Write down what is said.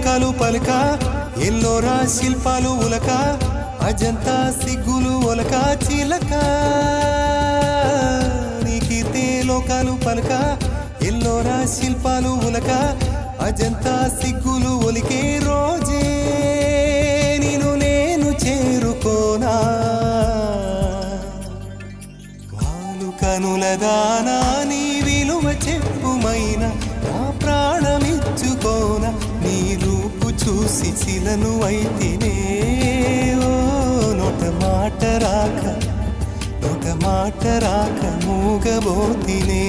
లోకాలు పలుక ఎల్లోరా శిల్పాలు ఉలక అజంతా సిగ్గులు ఒలక చిలక నీ కీర్తే లోకాలు పలుక ఎల్లోరా శిల్పాలు ఉలక అజంతా సిగ్గులు ఒలికే రోజే నిన్ను నేను చేరుకోనా వాలు కనుల దానా నీ విలువ చెప్పుమైనా నా ప్రాణమిచ్చుకోనా నీ రూపు చూసి చిలను అయితేనే ఓ నోట మాట రాక మూగబోతినే